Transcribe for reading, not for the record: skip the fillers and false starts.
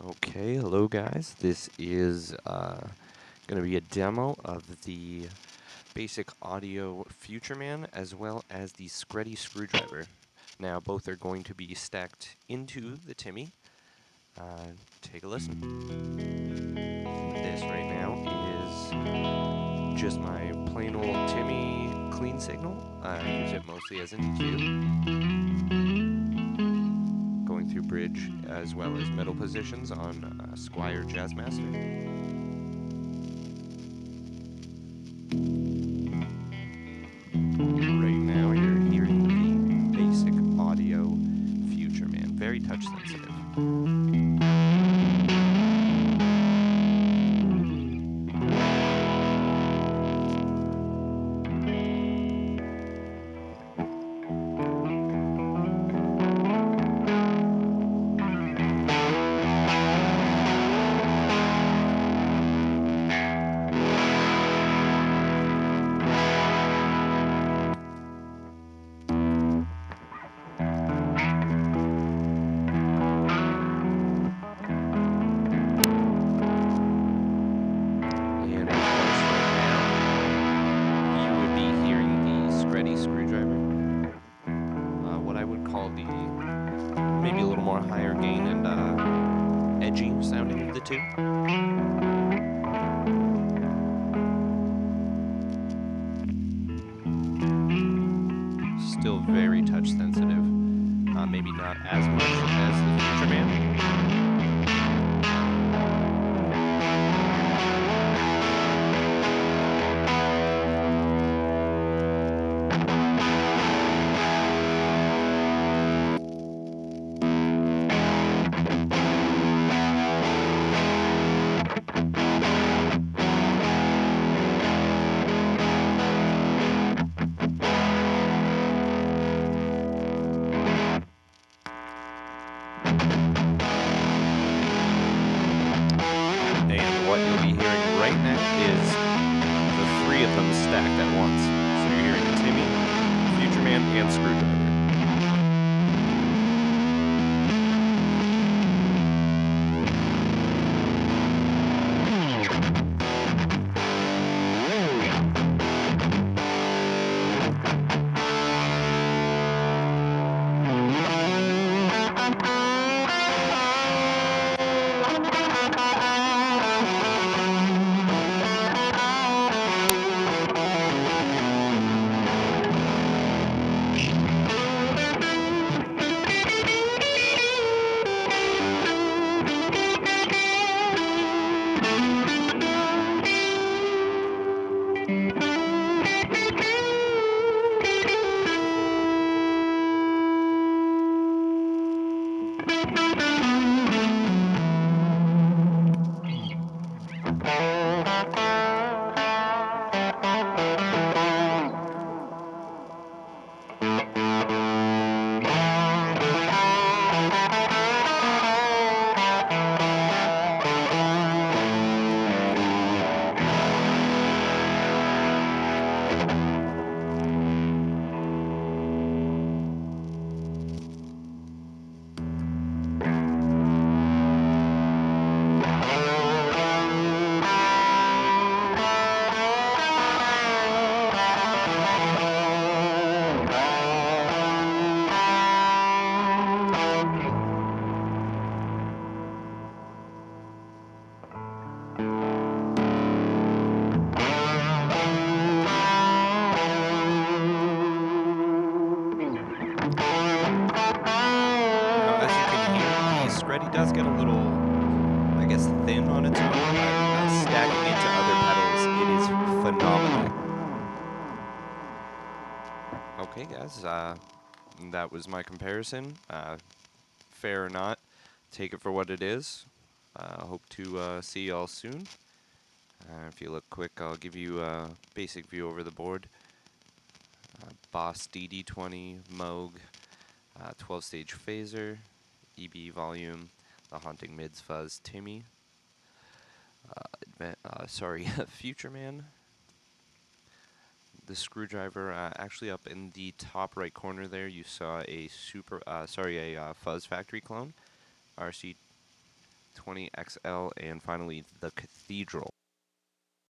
Okay, hello guys. This is going to be a demo of the basic audio Futureman as well as the Skreddy screwdriver. Now both are going to be stacked into the Timmy. Take a listen. This right now is just my plain old Timmy clean signal. I use it mostly as an EQ. Going through bridge as well as middle positions on Squire Jazzmaster. Right now you're hearing the basic audio Futureman, very touch sensitive. Screwdriver. What I would call the maybe a little more higher gain and edgy sounding of the two. Still very touch sensitive. Maybe not as much as the Futureman. And what you'll be hearing right now is the three of them stacked at once. So you're hearing Timmy, Futureman, and Screwdriver. Skreddy does get a little, I guess, thin on its own, but stacking into other pedals, it is phenomenal. Okay, guys, that was my comparison. Fair or not, take it for what it is. Hope to see y'all soon. If you look quick, I'll give you a basic view over the board. Boss DD20, Moog, 12-stage phaser, EB volume, the Haunting Mids Fuzz Timmy, Futureman, the screwdriver. Actually, up in the top right corner there, you saw a Fuzz Factory clone, RC 20XL, and finally the Cathedral.